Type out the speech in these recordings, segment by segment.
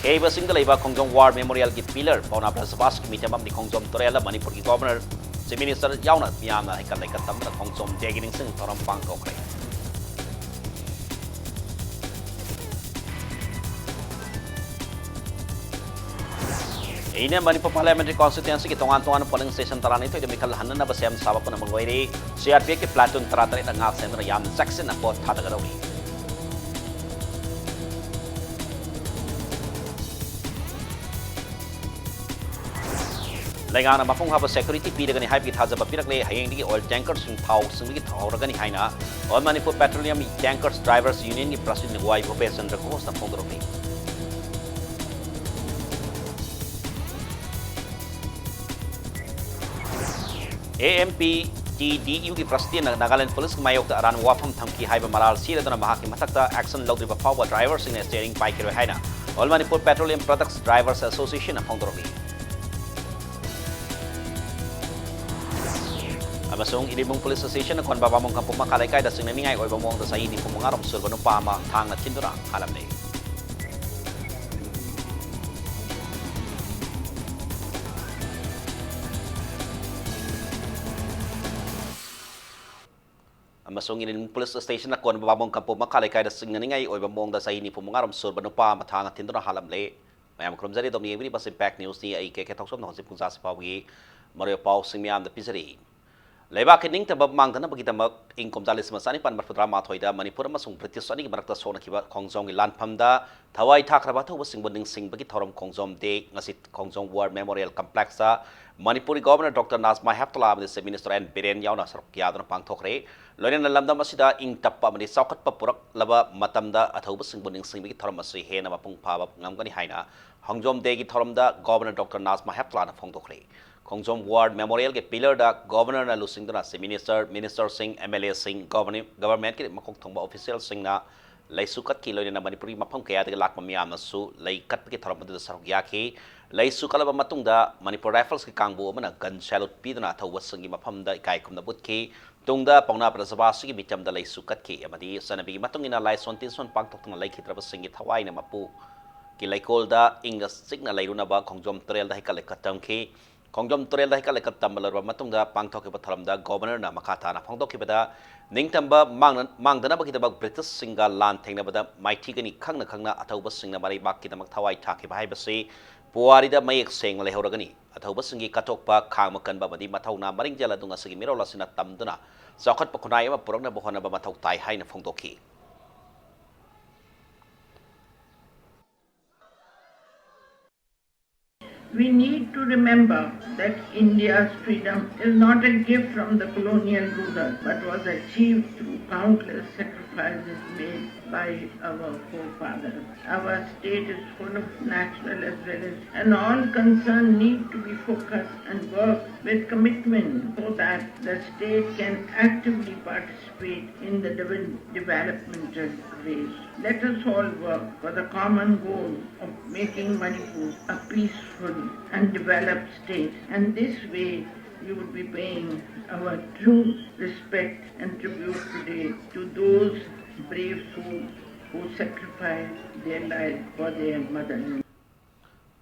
एबा सिंगल लेबा खोंजोम war memorial की पिलर पौना प्लस बास की मीटिंग में खोंजोम तोरेला मणिपुर की गवर्नर चीफ मिनिस्टर यावना मियामना हेकल लेकत तमना खोंजोम देगिनिंग सिंग थोरम पांग तोखरे इने मणिपुर पार्लियामेंट्री कॉन्स्टिट्यूएंसी की तोंगान पोलिंग स्टेशन तरानी तो मिखल हन्नना बसेम साबपन मंगोइरे सीआरपीएफ की प्लाटून तरातरे नंगा सेंद्र याम जैक्सन अपोट थादगरौरी लेगाना मफुंग हाब सिक्योरिटी पीरगनी हाइबकी थाजब पीरकले हयेंगी ऑयल टैंकर्स थाव सिंगी थावरगनी हाइना all Manipur petroleum tankers drivers union की प्रेसिडेंट वाई भूपेश चंद्र घोष ने फोंदरोगी AMPTDU की प्रेसिडेंट नागालैंड पुलिस की मायोक अरान वाफम थमकी हाइब मराल सीरदना महाकी मथक्ता एक्शन लौद्रिबा फाव ड्राइवर्स इन स्टीयरिंग पाइकिरो हाइना all Manipur petroleum products drivers association ने फोंदरोगी अमसोंग इरिमुंग पुलिस स्टेशन कोन बाबामोंग कंपु मखा लेकाय दा सिंगनिंगाय ओइबा मोंग दा सही नि फुमंगारम सुरबा नुपा अमा थांगना थिंदुरा हालमले अमसोंग इरिमुंग पुलिस स्टेशन कोन बाबामोंग कंपु मखा लेकाय दा सिंगनिंगाय ओइबा मोंग दा सही नि फुमंगारम सुरबा नुपा अमा थांगना थिंदुरा हालमले मैम क्रमजरी दोमनी एवरी बस इम्पैक्ट न्यूज़ नी आई के थौसम नोजिप पुंजा सिपावगी मरियो पाव सिंगमियाम दा पिजरी लेबाक के निंगतब मांगदनबगीदमक इंग कुमजालिस मसानी पान मरफुद्रा माथोइदा मणिपुर अमसुंग ब्रिटिश अनिगी मरक्ता सोनखिबा खोंगजोंगी लानफमदा थवाई थाखरबा थौब सिंगबो निंगसिंगबगी थौरम Khongjom day ngasi Khongjom war memorial complex Manipuri governor doctor Najma Heptulla अमदि मिनिस्टर एन बिरेन यावना सरक यादना पांगथोखरे लोइना लमदम असिदा इंग तप्पा अमदि चौखटपा पुरकलबा मतमदा अथौब सिंगबो निंगसिंगबगी थौरम असि हेना मपुंग फाबा ngamgani haina खोंगजोम देगी थौरमदा governor doctor Najma हेप्तला फोंगथोखरे Khongjom ward memorial के पिलर दा गवर्नर ना लुसिंगदना से minister Singh MLA Singh government के मखोक थोंबा ऑफिशियल सिंह ना लैसुकत की लोइना मणिपुरी मफम कया दे लाक मियाम नसु लै कट के थरम द सरक याखी लैसुकलब मतुंगदा मणिपुर राइफल्स के कांगबो अमना गन सैल्यूट पीदना थौब संगी मफम दा इकाई खुमना बुतकी तुंगदा पौना प्रजबासी की मिचम दा लैसुकत की अमदी सनबी मतुंगिना लाइसोन तिनसोन पांगतोक्तना लैखित्रब सिंगी थवाइना मपु की लैकोलदा इंगस सिग्ना लैरुनबा खोंगजोम तरेल दा हिकले कतमखी खोंगजोम तोरेल दाहिका लेकत तंबलरबा मतुंगदा पांगथोकिबा थरमदा गवर्नर ना मखाताना फोंदोकिबदा निंगतंबा मांगदनबगिदबा ब्रिटिश सिंगा लान थेंगनबदा माइथिगनी खंगना खंगना अथौबा सिंगना मारै बाकिदमक थवाई थाकिबा हाइबसे पुवारिदा मयेक सेंग लेहौरगनी अथौबा सिंगी कथोकपा खांगमा कनबा बदी मथौना मरिंग जलदुंगा सिगी मिरोलासिना तमदुना चौखटपा खुनाय अमा पुरकनबा होनबा मथौ ताई हाइना फोंदोखी We need to remember that India's freedom is not a gift from the colonial rulers, but was achieved through countless sacrifices made by our forefathers. Our state is full of natural as well as, and all concerned need to be focused and work with commitment so that the state can actively participate in the developmental race. Let us all work for the common goal of making Manipur a peaceful and developed state, and this way you would be paying our true respect and tribute today to those brave souls who sacrificed their lives for their motherland.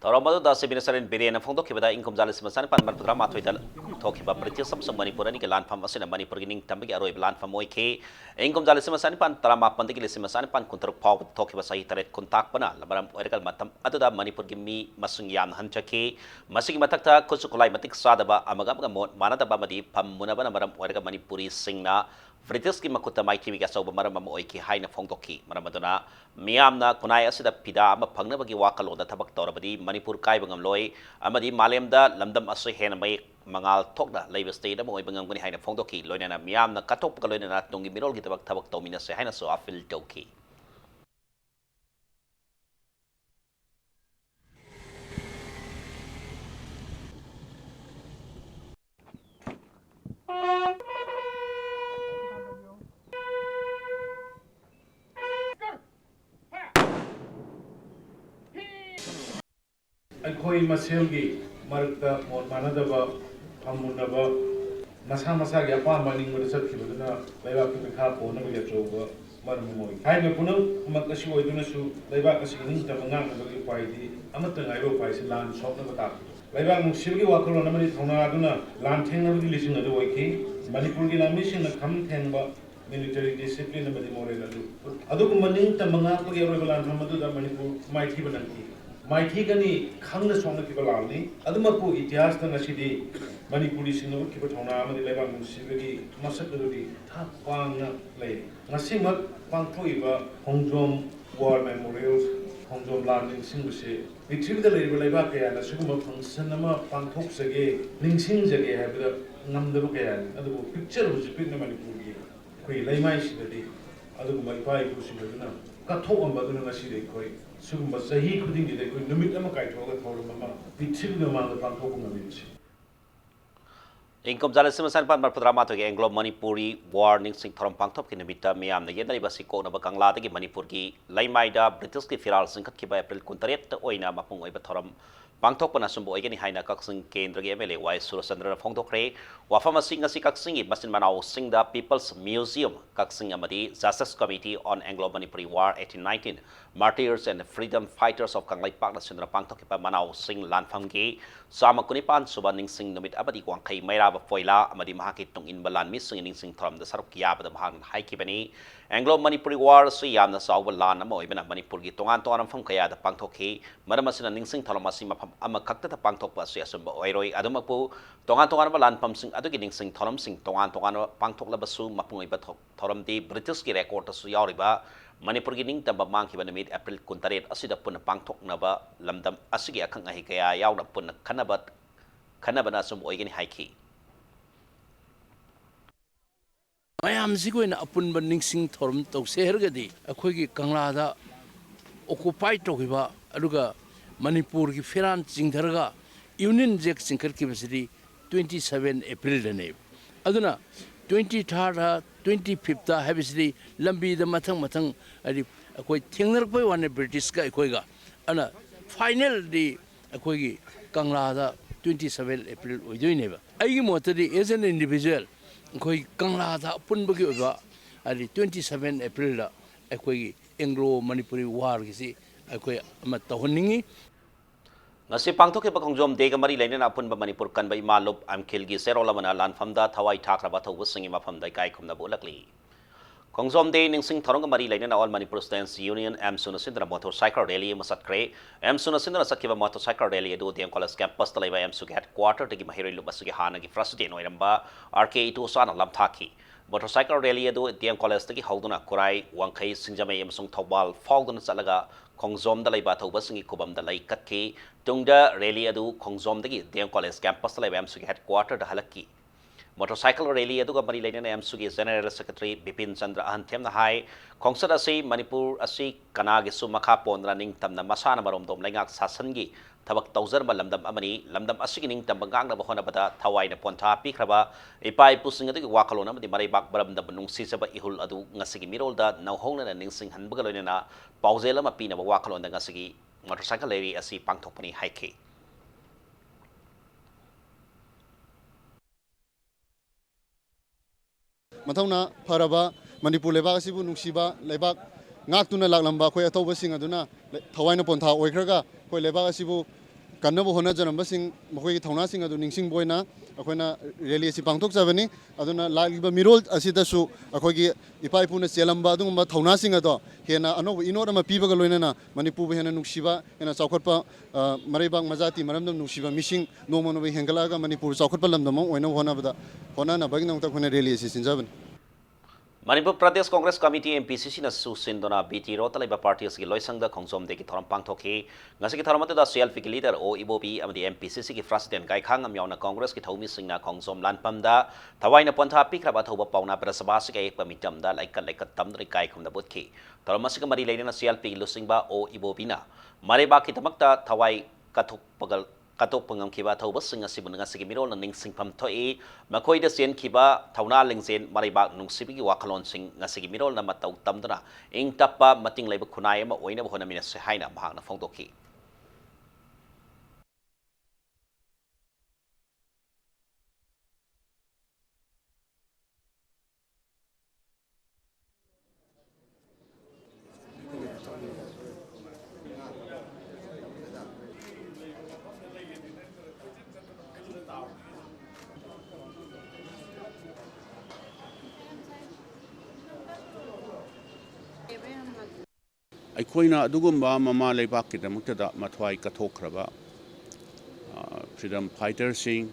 Tauramadu da Sibinasarin Birena Fondo income Jalis Masan Pan Marpura Matwita Tokiba British Manipurani land from Masin Manipurining Tambi Aroi land from Moike, income Jalis Masan Pan Tarama Pandikilis Masan Pan Kuntur Pau Tokiba Saitaret Kontak Pana, Labaram Oracle Matam Aduda Manipur Gimi Masunyan Hanchaki, Masiki Matakta Kusukulai Matik Sadaba Amagama Manata Bamadi Pam Munabana Maram Oraga Manipuri Singna. Fritis ki makuta mai TV ga soba maram mo oiki haina phongdoki maramaduna miyamna kunai asida pida ama phangna bagi wakalo da tabak torabadi Manipur kai bangam loi amadi malemda lamdam asu hena mai mangal thokda leiba state mo ibangam gani haina phongdoki loina miyamna katop ka loina tungi mirol gi tabak tabak tomina se haina so afil toki अखोई मसेलगी मरकता मोर मानदबा फमुनबा मसा मसा के अपाम बनिंग मद सखिबदना लेबा के खा पोनबा के चोबा ꯃꯔꯝ ꯑꯣꯏ ꯍꯥꯏꯔꯤꯕ ꯄꯨꯝꯅꯃꯛ ꯑꯁꯤ ꯑꯣꯏꯗꯨꯅꯁꯨ ꯂꯩꯕꯥꯛ ꯑꯁꯤꯒꯤ ꯅꯤꯡꯇꯝꯕ ꯉꯥꯛꯅꯕꯒꯤ ꯎꯄꯥꯏꯗꯤ ꯑꯃꯠꯇ ꯉꯥꯏꯕ ꯎꯄꯥꯏꯁꯤ ꯂꯥꯟ ꯁꯣꯛꯅꯕ ꯇꯥꯛꯄꯅꯤ ꯂꯩꯕꯥꯛ ꯅꯨꯡꯁꯤꯕꯒꯤ ꯋꯥꯈꯜꯂꯣꯟ ꯑꯃꯗꯤ ꯊꯧꯅꯥ ꯑꯗꯨꯅ ꯂꯥꯟ ꯊꯦꯡꯅꯕꯒꯤ ꯂꯤꯆꯤꯡ ꯑꯗꯨ ꯑꯣꯏꯈꯤ ꯃꯅꯤꯄꯨꯔꯒꯤ ꯂꯥꯟꯃꯤꯁꯤꯡꯅ ꯈꯝ ꯊꯦꯡꯕ ꯃꯤꯂꯤꯇꯔꯤ ꯗꯤꯁꯤꯄ꯭ꯂꯤꯟ ꯑꯃꯗꯤ ꯃꯣꯔꯦꯜ ꯑꯗꯨ ꯑꯗꯨꯒꯨꯝꯕ ꯅꯤꯡꯇꯝꯕ ꯉꯥꯛꯄꯒꯤ ꯑꯔꯣꯏꯕ ꯂꯥꯟꯐꯝ ꯑꯗꯨꯗ ꯃꯅꯤꯄꯨꯔ ꯃꯥꯏꯊꯤꯕ ꯅꯪꯈꯤ ꯃꯥꯏꯊꯤꯒꯅꯤ ꯈꯪꯅ ꯁꯣꯛꯅꯈꯤꯕ ꯂꯥꯟꯅꯤ ꯑꯗꯨꯃꯛꯄꯨ ꯏꯇꯤꯍꯥꯁꯇ ꯉꯁꯤꯗꯤ ꯃꯅꯤꯄꯨꯔꯤꯁꯤꯡꯅ ꯎꯠꯈꯤꯕ ꯊꯧꯅꯥ ꯑꯃꯗꯤ ꯂꯩꯕꯥꯛ ꯅꯨꯡꯁꯤꯕꯒꯤ ꯃꯁꯛ ꯑꯗꯨꯗꯤ ꯊꯥꯛ ꯋꯥꯡꯅ ꯂꯩꯔꯤ ꯉꯁꯤꯃꯛ ꯄꯥꯡꯊꯣꯛꯏꯕ ꯈꯣꯡꯖꯣꯝ ꯋꯥꯔ ꯃꯦꯃꯣꯔꯤꯌꯦꯜ ꯈꯣꯡꯖꯣꯝ ꯂꯥꯟ ꯅꯤꯡꯁꯤꯡꯕꯁꯤ ꯄ꯭ꯔꯤꯊꯤꯕꯤꯗ ꯂꯩꯔꯤꯕ ꯂꯩꯕꯥꯛ ꯀꯌꯥꯅ ꯁꯤꯒꯨꯝꯕ ꯐꯪꯁꯟ ꯑꯃ ꯄꯥꯡꯊꯣꯛꯆꯒꯦ ꯅꯤꯡꯁꯤꯡꯖꯒꯦ ꯍꯥꯏꯕꯗ ꯉꯝꯗꯕ ꯀꯌꯥꯅꯤ ꯑꯗꯨꯕꯨ ꯄꯤꯛꯆꯔ ꯍꯧꯖꯤꯛ ꯄꯤꯛꯅ ꯃꯅꯤꯄꯨꯔꯒꯤ ꯑꯩꯈꯣꯏꯒꯤ ꯂꯩꯃꯥꯏꯁꯤꯗꯗꯤ ꯑꯗꯨꯒꯨꯝꯕ ꯏꯄꯥ ꯏꯄꯨꯁꯤꯡ ꯑꯗꯨꯅ ꯀꯠꯊꯣꯛꯑꯝꯕ ꯑꯗꯨꯅ ꯉꯁꯤꯗꯤ ꯑꯩꯈꯣꯏ ꯁꯤꯒꯨꯝꯕ ꯆꯍꯤ ꯈꯨꯗꯤꯡꯒꯤꯗ ꯑꯩꯈꯣꯏ ꯅꯨꯃꯤꯠ ꯑꯃ ꯀꯥꯏꯊꯣꯛꯑꯒ ꯊꯧꯔꯝ ꯑꯃ ꯄ꯭ꯔꯤꯊꯤꯕꯤꯒꯤ ꯃꯃꯥꯡꯗ ꯄꯥꯡꯊꯣꯛꯄ ꯉꯝꯃꯤꯕꯁꯤ Ingkom jala simasan pan marpudrama to Anglo Manipuri war ningsing thoram pangthop ki nimita miyam na yenari basi ko na bakangla ki Manipur ki laimaida British ki firal singkat ki ba April 28 oina mapung oiba thoram pangthok pa na sumbo oigani haina kaksing kendra gi MLA Y Surasandra phongthokre wafam asing ngasi kaksing basin manao singda People's Museum kaksing amadi Justice Committee on Anglo Manipuri War 1819 Martyrs and Freedom Fighters of Kanglai Pak na sindra pangthok ki pa manao sing lanfam gi sama kunipan suba ningsing numit abadi wangkai maira foila amadi mahaki tung in balan missing ningsing thoram da saruk kiya bada mahang haiki bani Anglo Manipuri War su yamna sawba lan ama oibana Manipur gi tongan tongan pham kaya da pangthokhi maramasina ningsing thoram asi mafam ama khakta ta pangthok pa su asumba oiroi adumapu tongan tongan ba lan pham sing adugi ningsing thoram sing tongan tongan pangthok la basu mapung oiba thoram di British ki record su yauriba Manipur gi ning tamba mangki ba numit April 28 asida punna pangthok na ba lamdam asigi akhang ahi kaya yauna punna khanaba na sum oigani haiki ꯃꯌꯥꯝꯁꯤꯒꯤ ꯑꯄꯨꯟꯕ ꯅꯤꯡꯁꯤꯡ ꯊꯧꯔꯝ ꯇꯧꯁꯦ ꯍꯥꯏꯔꯒꯗꯤ ꯑꯩꯈꯣꯏꯒꯤ ꯀꯪꯂꯥꯗ ꯑꯣꯀꯨꯄꯥꯏ ꯇꯧꯈꯤꯕ ꯑꯗꯨꯒ ꯃꯅꯤꯄꯨꯔꯒꯤ ꯐꯤꯔꯥꯟ ꯆꯤꯡꯊꯔꯒ ꯌꯨꯅꯤꯌꯟ ꯖꯦꯛ ꯆꯤꯡꯈꯠꯈꯤꯕꯁꯤꯗꯤ 27 ꯑꯦꯄ꯭ꯔꯤꯜꯗꯅꯦ ꯑꯗꯨꯅ 23ꯔꯗ 25ꯇ ꯍꯥꯏꯕꯁꯤꯗꯤ ꯂꯝꯕꯤꯗ ꯃꯊꯪ ꯍꯥꯏꯗꯤ ꯑꯩꯈꯣꯏ ꯊꯦꯡꯅꯔꯛꯄꯩ ꯋꯥꯅꯤ ꯕ꯭ꯔꯤꯇꯤꯁꯀ ꯑꯩꯈꯣꯏꯒ ꯑꯗꯨꯅ ꯐꯥꯏꯅꯦꯜꯗꯤ ꯑꯩꯈꯣꯏꯒꯤ ꯀꯪꯂꯥꯗ 27 ꯑꯦꯄ꯭ꯔꯤꯜ ꯑꯣꯏꯗꯣꯏꯅꯦꯕ ꯑꯩꯒꯤ ꯃꯣꯠꯇꯗꯤ ꯑꯦꯖ ꯑꯦꯟ ꯏꯟꯗꯤꯕꯤꯖꯨꯋꯦꯜ ꯑꯩꯈꯣꯏ ꯀꯪꯂꯥꯗ ꯑꯄꯨꯟꯕꯒꯤ ꯑꯣꯏꯕ ꯍꯥꯏꯗꯤ 27 ꯑꯦꯄ꯭ꯔꯤꯜꯗ ꯑꯩꯈꯣꯏꯒꯤ ꯑꯦꯡꯒ꯭ꯂꯣ ꯃꯅꯤꯄꯨꯔꯤ ꯋꯥꯔꯒꯤꯁꯤ ꯑꯩꯈꯣꯏ ꯑꯃ ꯇꯧꯍꯟꯅꯤꯡꯉꯤ ngasi pangthok ke khongjom dega mari lainena apunba Manipur kanbai malup amkhil gi serol amana lanfamda thawai thakraba thawbu singi mafamda kai khumna bolakli khongjom de ningsing thorong mari lainena all Manipur Students Union am sunasindra motorcycle rally masatkre am sunasindra sakiba motorcycle rally edu dem college campus talaiba am su headquarter tegi mahiroi lubasugi hana gi president oiramba RK2 sana lamthaki motorcycle rally edu DM college tegi hauduna kurai wangkhai singjamai amsung thobal fauduna chalaga khongjom da laiba thauba singi kubam da lai katki tungda rally edu khongjom dagi DM college campus talaiba am sugi headquarter da halaki motorcycle rally edu mari lainena am sugi general secretary Bipin Chandra Ahanthem na hai khongsat asi Manipur asi kana gi su makha pondra ning tamna masana marom dom laingak sasan gi thabak tawzar ba lamdam amani lamdam asigi ning tamba gang na bahona bada thawai na pontha pikraba ipai pusing adu wakalona amadi marai bak baram da nungsi saba ihul adu ngasigi mirol da nauhongna na ningsing hanbaga loina pauzela ma pina ba wakalon da ngasigi motorcycle rally asi pangthokpani haike ꯃꯊꯧꯅꯥ ꯐꯔꯕ ꯃꯅꯤꯄꯨꯔ ꯂꯩꯕꯥꯛ ꯑꯁꯤꯕꯨ ꯅꯨꯡꯁꯤꯕ ꯂꯩꯕꯥꯛ ꯉꯥꯛꯇꯨꯅ ꯂꯥꯛꯂꯝꯕ ꯑꯩꯈꯣꯏ ꯑꯇꯧꯕꯁꯤꯡ ꯑꯗꯨꯅ ꯊꯋꯥꯏꯅ ꯄꯣꯟꯊꯥ ꯑꯣꯏꯈ꯭ꯔꯒ ꯑꯩꯈꯣꯏ ꯂꯩꯕꯥꯛ ꯑꯁꯤꯕꯨ ꯀꯟꯅꯕ ꯍꯣꯠꯅꯖꯔꯝꯕꯁꯤꯡ ꯃꯈꯣꯏꯒꯤ ꯊꯧꯅꯥꯁꯤꯡ ꯑꯗꯨ ꯅꯤꯡꯁꯤꯡꯕ ꯑꯣꯏꯅ ꯑꯩꯈꯣꯏꯅ ꯔꯦꯂꯤ ꯑꯁꯤ ꯄꯥꯡꯊꯣꯛꯆꯕꯅꯤ ꯑꯗꯨꯅ ꯂꯥꯛꯂꯤꯕ ꯃꯤꯔꯣꯜ ꯑꯁꯤꯗꯁꯨ ꯑꯩꯈꯣꯏꯒꯤ ꯏꯄꯥ ꯏꯄꯨꯅ ꯆꯦꯜꯂꯝꯕ ꯑꯗꯨꯒꯨꯝꯕ ꯊꯧꯅꯥꯁꯤꯡ ꯑꯗꯣ ꯍꯦꯟꯅ ꯑꯅꯧꯕ ꯏꯅꯣꯠ ꯑꯃ ꯄꯤꯕꯒ ꯂꯣꯏꯅꯅ ꯃꯅꯤꯄꯨꯔꯕꯨ ꯍꯦꯟꯅ ꯅꯨꯡꯁꯤꯕ ꯍꯦꯟꯅ ꯆꯥꯎꯈꯠꯄ ꯃꯔꯩꯕꯥꯛ ꯃꯖꯥꯇꯤ ꯃꯔꯝꯗꯝ ꯅꯨꯡꯁꯤꯕ ꯃꯤꯁꯤꯡ ꯅꯣꯡꯃ ꯅꯣꯡꯃꯒꯤ ꯍꯦꯟꯒꯠꯂꯛꯑꯒ ꯃꯅꯤꯄꯨꯔ ꯆꯥꯎꯈꯠꯄ ꯂꯝꯗꯝ ꯑꯃ ꯑꯣꯏꯅꯕ ꯍꯣꯠꯅꯅꯕꯒꯤꯗꯃꯛꯇ ꯑꯩꯈꯣꯏꯅ ꯔꯦꯂꯤ ꯑꯁꯤ ꯁꯤꯟꯖꯕꯅꯤ Manipur Pradesh Congress Committee MPCC na susindona BT Rota Labor Party asigi loisangda khongsom de ki thoram pangthokhi ngasi ki thoram atu da CLP ki leader o ibobi amadi MPCC ki president gai khang amyauna Congress ki thomi singna khongsom lanpam da thawaina pontha pikraba thoba pauna prasabha sig ek pamitam da laikat tamdri kai khumda butki thoram asig mari leina CLP ki lusingba o ibobi na mare ba ki tamakta thawai kathuk pagal katok pangam kiba thauba singa sibun nga sigi mirol na ning singpam thoi makoi da sen kiba thauna lingzen mariba nungsibigi wakalon sing nga sigi mirol na matau tamdana ing tappa mating laiba khunai ama oina bhona mina se haina mahang na phongdoki ꯑꯩꯈꯣꯏꯅ ꯑꯗꯨꯒꯨꯝꯕ ꯃꯃꯥ ꯂꯩꯕꯥꯛꯀꯤꯗꯃꯛꯇꯗ ꯃꯊ꯭ꯋꯥꯏ ꯀꯠꯊꯣꯛꯈ꯭ꯔꯕ freedom ꯐꯥꯏꯇꯔꯁꯤꯡ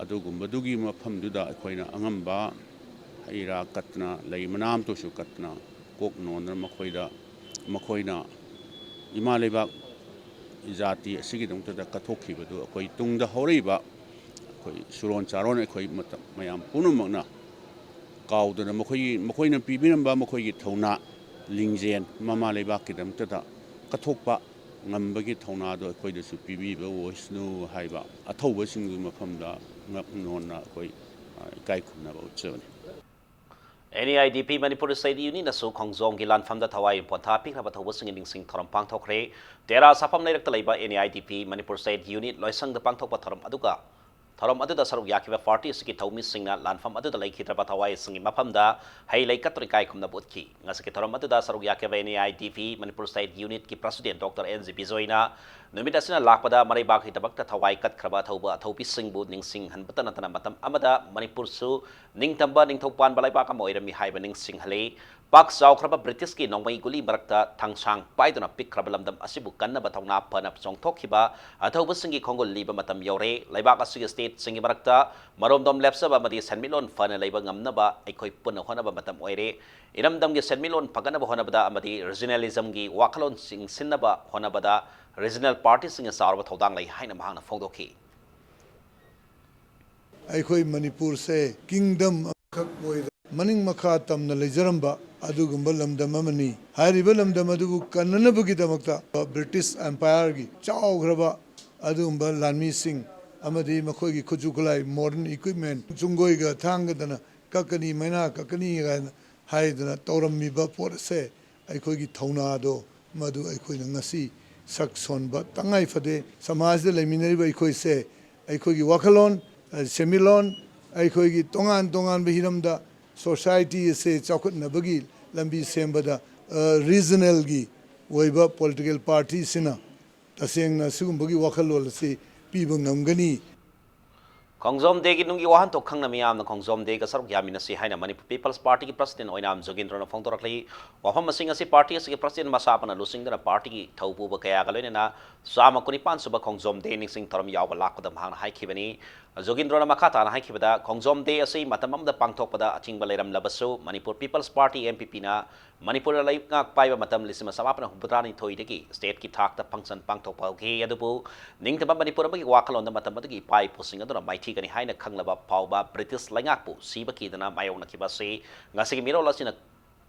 ꯑꯗꯨꯒꯨꯝꯕꯗꯨꯒꯤ ꯃꯐꯝꯗꯨꯗ ꯑꯩꯈꯣꯏꯅ ꯑꯉꯝꯕ ꯍꯩ ꯔꯥ ꯀꯠꯇꯅ ꯂꯩ ꯃꯅꯥꯝꯇꯁꯨ ꯀꯠꯇꯅ ꯀꯣꯛ ꯅꯣꯟꯗꯅ ꯃꯈꯣꯏꯅ ꯏꯃꯥ ꯂꯩꯕꯥꯛ ꯖꯥꯇꯤ ꯑꯁꯤꯒꯤꯗꯃꯛꯇꯗ ꯀꯠꯊꯣꯛꯈꯤꯕꯗꯨ ꯑꯩꯈꯣꯏ ꯇꯨꯡꯗ ꯍꯧꯔꯛꯏꯕ ꯑꯩꯈꯣꯏ ꯁꯨꯔꯣꯟ ꯆꯥꯔꯣꯟ ꯑꯩꯈꯣꯏ ꯃꯌꯥꯝ ꯄꯨꯝꯅꯃꯛꯅ ꯀꯥꯎꯗꯅ ꯃꯈꯣꯏꯅ ꯄꯤꯕꯤꯔꯝꯕ ꯃꯈꯣꯏꯒꯤ ꯊꯧꯅꯥ ꯂꯤꯡꯖꯦꯜ ꯃꯃꯥ ꯂꯩꯕꯥꯛꯀꯤꯗꯃꯛꯇꯗ ꯀꯠꯊꯣꯛꯄ ꯉꯝꯕꯒꯤ ꯊꯧꯅꯥꯗꯣ ꯑꯩꯈꯣꯏꯗꯁꯨ ꯄꯤꯕꯤꯕ ꯑꯣꯏꯁꯅꯨ ꯍꯥꯏꯕ ꯑꯊꯧꯕꯁꯤꯡꯒꯤ ꯃꯐꯝꯗ ꯉꯛ ꯅꯣꯟꯅ ꯑꯩꯈꯣꯏ ꯏꯀꯥꯏ ꯈꯨꯝꯅꯕ ꯎꯠꯆꯕꯅꯤ NAIDP Manipur State Union asu Khongjomgi Lanfamda Thawai Pontha Pikraba Thawbasing Ningsing Thoram Pangthokre Tera Sapam Nairak Laiba NAIDP Manipur State Unit Loisang the Pangthokpa Thoram Aduga Thoram Aduda Saruk Yakiva Party Siki Thomi Singna Lanfam Aduda Lake Hitraba Thawai Singi Mapamda Hai Lake Katrikai Kumna Butki Nasiki Thoram Aduda Saruk Yakiva NAIDP Manipur State Unit Ki President Dr. NZ Bizoina Numitasina Lakpada Maribak Hitabakta Thawai Kat Kraba Thauba Thopi Singbu Ningsing Hanbatanatana Matam Amada Manipur Su Ningtamba Ningthopan Balaibaka Moirami Haiba Ningsing Hale Pak Saukraba British Ki Nongmai Guli Barakta Tangsang Paidona Pik Krabalamdam Asibu Kanna Batona Panap Song Tokiba Athoba Singi Kongo Liba Matam Yore Laibaka Sugi State Singi Barakta Maromdom Lepsaba Madi Sanmilon Fana Laiba Ngamnaba Ekoi Puna Honaba Matam Oire Iramdam Gi Sanmilon Paganaba Honabada Amadi Regionalism Gi Wakalon Sing Sinaba Honabada Regional Party Sing Sarva Thodang Lai Haina Mahana Fondoki ꯑꯩꯈꯣꯏ ꯃꯅꯤꯄꯨꯔꯁꯦ kingdom ꯑꯃꯈꯛ ꯑꯣꯏꯅ ꯃꯅꯤꯡ ꯃꯈꯥ ꯇꯝꯅ ꯂꯩꯖꯔꯝꯕ ꯑꯗꯨꯒꯨꯝꯕ ꯂꯝꯗꯝ ꯑꯃꯅꯤ ꯍꯥꯏꯔꯤꯕ ꯂꯝꯗꯝ ꯑꯗꯨꯕꯨ ꯀꯟꯅꯅꯕꯒꯤꯗꯃꯛꯇ ꯕ꯭ꯔꯤꯇꯤꯁ ꯑꯦꯝꯄꯥꯌꯔꯒꯤ ꯆꯥꯎꯈ꯭ꯔꯕ ꯑꯗꯨꯒꯨꯝꯕ ꯂꯥꯟꯃꯤꯁꯤꯡ ꯑꯃꯗꯤ ꯃꯈꯣꯏꯒꯤ ꯈꯨꯠꯁꯨ ꯈꯨꯠꯂꯥꯏ ꯃꯣꯗꯔꯟ ꯏꯀ꯭ꯋꯤꯞꯃꯦꯟ ꯆꯨꯡꯒꯣꯏꯒ ꯊꯥꯡꯒꯗꯅ ꯀꯛꯀꯅꯤ ꯃꯩꯅꯥ ꯀꯛꯀꯅꯤ ꯀꯥꯏꯅ ꯍꯥꯏꯗꯅ ꯇꯧꯔꯝꯃꯤꯕ ꯄꯣꯠ ꯑꯁꯦ ꯑꯩꯈꯣꯏꯒꯤ ꯊꯧꯅꯥꯗꯣ ꯃꯗꯨ ꯑꯩꯈꯣꯏꯅ ꯉꯁꯤ ꯁꯛ ꯁꯣꯟꯕ ꯇꯉꯥꯏ ꯐꯗꯦ ꯁꯃꯥꯖꯗ ꯂꯩꯃꯤꯟꯅꯔꯤꯕ ꯑꯩꯈꯣꯏꯁꯦ ꯑꯩꯈꯣꯏꯒꯤ ꯋꯥꯈꯜꯂꯣꯟ ꯁꯦꯟꯃꯤꯠꯂꯣꯟ ꯑꯩꯈꯣꯏꯒꯤ ꯇꯣꯉꯥꯟ ꯇꯣꯉꯥꯟꯕ ꯍꯤꯔꯝꯗ ꯁꯣꯁꯥꯏꯇꯤ ꯑꯁꯦ ꯆꯥꯎꯈꯠꯅꯕꯒꯤ ꯂꯝꯕꯤ ꯁꯦꯝꯕꯗ ꯔꯤꯖꯅꯦꯜꯒꯤ ꯑꯣꯏꯕ ꯄꯣꯂꯤꯇꯤꯀꯦꯜ ꯄꯥꯔꯇꯤꯁꯤꯅ ꯇꯁꯦꯡꯅ ꯁꯤꯒꯨꯝꯕꯒꯤ ꯋꯥꯈꯜꯂꯣꯟ ꯑꯁꯤ ꯄꯤꯕ ꯉꯝꯒꯅꯤ Khongjom Day ki nungi wahan to khangna miyam na Khongjom Day ka saruk yamina si haina Manipur People's Party ki President Oinam Jogindrana Phongdorakli wafam masing asi party asi ki President masapana lusingdana party ki thaupu ba kaya galoina sama kunipan suba Khongjom Day ningsing thoram yawba lakpada mahang haikibani Jogindrana makata na haikibada Khongjom Day asi matamam da pangthokpada achingba leiram labasu Manipur People's Party MPP na Manipur lai ngak paiba matam lisima samapana hubrani thoidegi state ki thakta function pangthokpa ge adubu ningtaba Manipur ba ki wakalon da matam gi pai posing aduna maithi kani haina khanglaba pauba British laingakpu siba kidana mayona kibase ngasigi miro lasina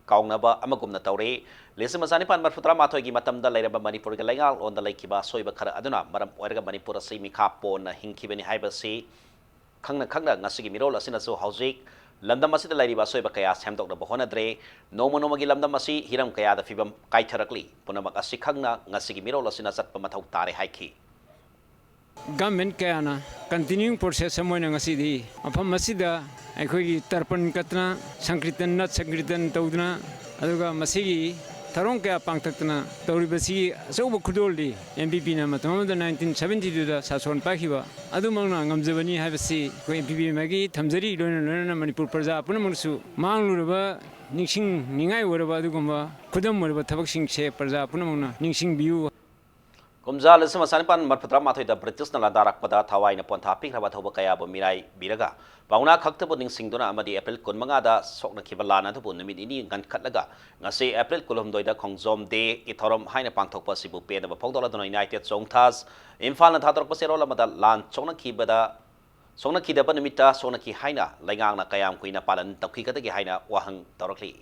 kaungnaba amagumna tawre lesima sanipan marfutra mathoi gi matamda leiraba Manipur ga laingal on da laikiba soiba khara aduna maram oiraga Manipur asi mikha pon hingkibani haibasi khangna ngasigi miro lasina so haujik lamdam asida lairiba soiba kaya semdokna bahonadre nomogi lamdam asi hiram kaya da fibam kaitharakli punamak asi khangna ngasigi miro lasina satpa mathau tare haiki Government kayana continuing process amoina ngasidi mafam masida akhoi tarpan katna sankritan tawdna aduga masigi tharong kaya pangthakna tawribasi asoba khudoldi MPP na matamda 1972 da sason pakhiba adumangna ngamjabani habasi ko MPP magi thamjari loina Manipur praja punamangsu mangluraba ningsing ningai waraba adugumba khudam waraba thabaksing se praja punamangna ningsing biu Kumjal lesima sanipan marputra mathoi da British na ladarak pada thawai na pontha pikraba thoba kaya bo mirai biraga pauna khaktabu ningsingduna amadi April 15 da sokna kibalana thubu numit ini gan khatlaga ngase April 12 da Khongjom Day ki thorom haina pangthokpa sibu pena ba phongdola dona United Songthas Imphal na thatorok pa serola mada lan chongna kibada songna kidaba numita songna ki haina laingang na kayam kuina palan takhi kadagi haina wahang torokli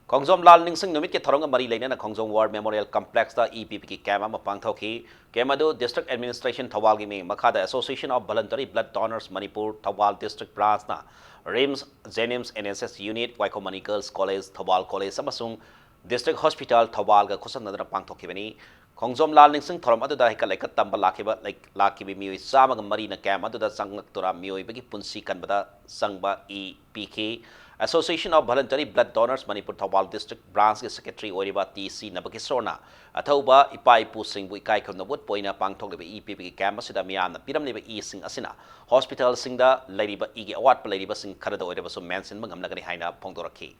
Khongjom Lal Ningsing Numit ke Thorong Mari Laina na Khongjom War Memorial Complex da EPP ki Kema Mapangthoki Kemadu District Administration Thawal gi me Makhada Association of Voluntary Blood Donors Manipur Thawal District Branch na RIMS Jenims NSS Unit Waikomani Girls College Thawal College amasung District Hospital Thawal ga khosan nadra pangthoki bani Khongjom Lal Ningsing Thorom adu da hika laikat tamba lakibi mioi sama ga mari na Kema adu da sangak tura mioi bagi punsi kan bada sangba EPK Association of Voluntary Blood Donors Manipur Thawal District Branch ke Secretary Oriba TC Nabakisona Athauba Ipai Pu Singbu Ikai Khomnabut Poina Pangthok EPP ki camp asida miyamna piramliba E sing asina hospital singda lairiba igi awat pa lairiba sing kharada oriba so mention mangamnagani haina phongdorakhi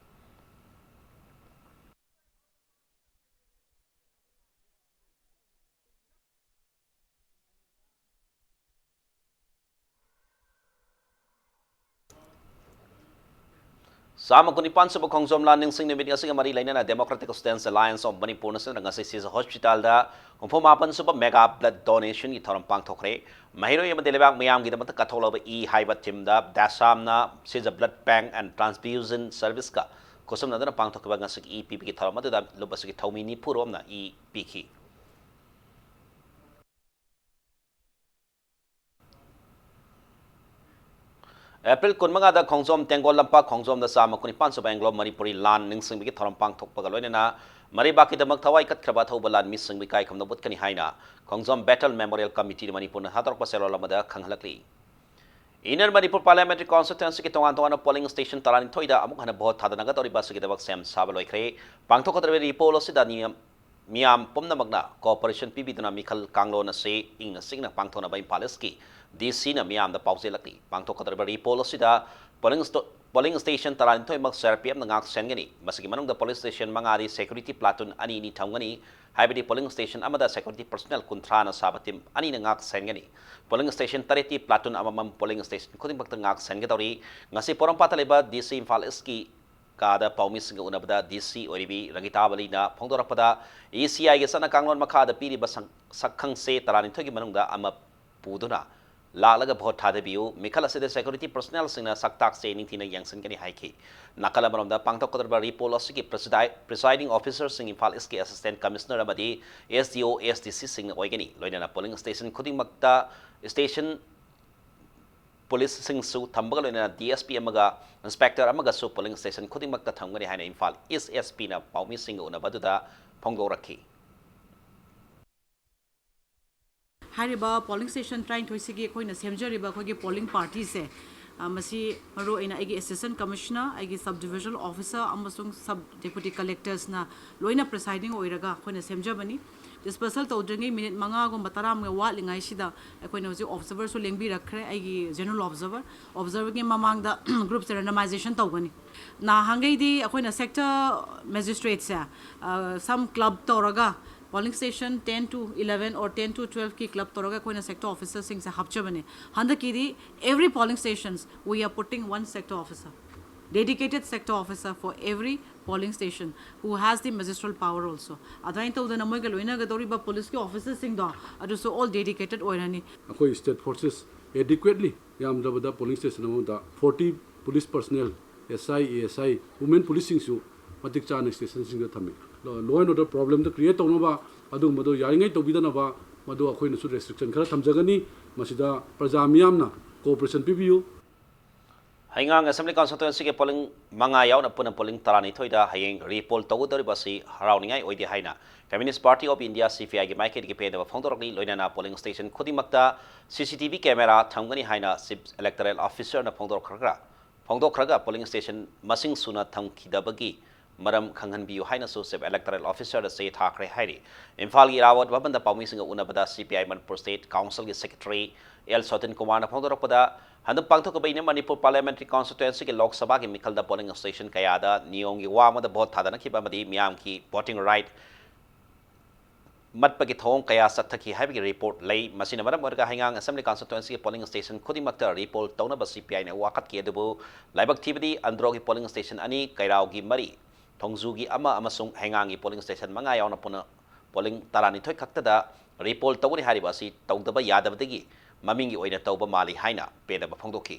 Sama kunipan sa Khongjom Landing sing nimit nga mari lain na Democratic Students Alliance of Manipur na nga sa hospital da umpumapan sa mega blood donation gi thoram pangthokre mahiro yama delebak mayam gi damat kathola ba e haiba team da dasam na sija blood bank and transfusion service ka kosam na pangthokba nga sa e pp gi thoram da lobas gi thaumi ni purom na e pk April kun mga da Khongjom Tengol lampa Khongjom da sama kunipan sa Bangalore Manipuri lan ning sing bigi thoram pang thok pagaloy na maribaki da magthawai kat kraba thawbalan mis sing bikai kamnabut kani haina Khongjom Battle Memorial Committee de Manipur na hator paselo lamada khanghalakli Inner Manipur Parliamentary Constituency ki tongan polling station tarani thoida amuk hana bahut thada naga tori bas ki dabak sem sabaloi khre pangthok kadre ri polo sida niyam miam pomna magna cooperation pb duna mikhal kanglo na se ing na sing na pangthona bai palace ki DC na miyam da pause lakti pangtok kadar bari policy da polling station taran toy mag CRPM na ngak sengani masigi manung da police station mga di security platoon ani ni thangani haibidi polling station amada security personnel kuntra na sabatim ani na ngak sengani polling station tareti platoon amam polling station khuding bakta ngak sengadori ngasi poram pataliba DC Imphal East kada paumis nga unabada DC oribi rangitabali na phongdorakpada ECI ge sana kanglon makha da piri basang sakhang se taran toy gi manung da ama puduna लालग बहुत थादे बियो मिखल असे security personal Singh सक्ताक से निथि यंगसन कनी हाइके नकल मरमदा पांगथोक कदरबा रिपोल असकी प्रिसाइडिंग ऑफिसर सिंह इम्फाल ईस्ट के असिस्टेंट कमिश्नर अमदी एसडीओ एसडीसी सिंह ओइगनी लोइना पोलिंग स्टेशन खुदिंग मक्ता स्टेशन पुलिस सिंह सु थंबग लोइना डीएसपी अमगा इंस्पेक्टर अमगा सु पोलिंग स्टेशन खुदिंग मक्ता थंगनी हाइना इम्फाल ईस्ट एसपी ना पाउमी सिंह उनबदुदा फोंगो रखी हारिबा पोलिंग स्टेशन ट्राइन थोइसिगी अखोइना सेमजरिबा अखोइगी पोलिंग पार्टी से मसी मरो इना आइगी assistant commissioner आइगी sub divisional officer अमसुंग सब डेप्यूटी कलेक्टर्स ना लोइना प्रिसाइडिंग ओइरगा अखोइना सेमजबनी डिस्पर्सल तौद्रंगी मिनिट मंगा गुम तराम गे वाटलिंगाई सिदा अखोइना हजि ऑब्जर्वर सु लेंबी रखरे आइगी जनरल ऑब्जर्वर गे ममांग दा ग्रुप से रैंडमाइजेशन तौगनी ना हांगैदी अखोइना सेक्टर मजिस्ट्रेट से सम club तौरगा polling station 10 to 11 or 10 to 12 की club तोरगा कोई ना sector officer सिंग से हफ्चे बने हंद की दी every polling stations we are putting one sector officer dedicated sector officer for every polling station who has the magistral power also अदाइन तो उधर नमोई के लोइना के दौरी बा police के officer सिंग दा अदुसो all dedicated ओइरानी कोई state forces adequately याम दबदा polling station नमो दा 40 police personnel SI ASI women policing सु मतिक चान station सिंग दा थमे law and order problem to create tawnoba adu madu yaringai tobidana madu akhoi nu restriction khara thamjagani masida praja miyamna cooperation pibiu Haingang Assembly Constituency ke polling manga yaw na puna polling tarani thoida hayeng repol tawdori basi harawningai oidi haina Communist Party of India CPI ge market ge peda phongdorokni loina na polling station khudimakta CCTV camera thamgani haina chief electoral officer na phongdokraga polling station masing suna thamkhidabagi Madam Kangan Biu Hainasu Sub Electoral Officer the State Hakre Hairi. Imphal Girawat Waban the Paumising Unabada CPI Manipur State Council Secretary El Sotin Kumar Pondorapada Handu Pangto Kabina Manipur Parliamentary Constituency Lok Sabah Mikal the polling station Kayada Nyongi Wama the Bot Tadana Kibamadi Miamki voting right Matpagit home Kaya Sataki having a report lay Masina Madam Morga Hangang Assembly Constituency polling station Kudimakta report Tonaba CPI Wakat Kiedubu Live activity Androgi polling station Ani Kairaugi Mari Tongzugi ama amasung hengangi polling station mga yaw na puna polling tarani thoy kaktada repol tawni hariba si tawdaba yadabdagi mamingi oina tawba mali haina peda ba phongdoki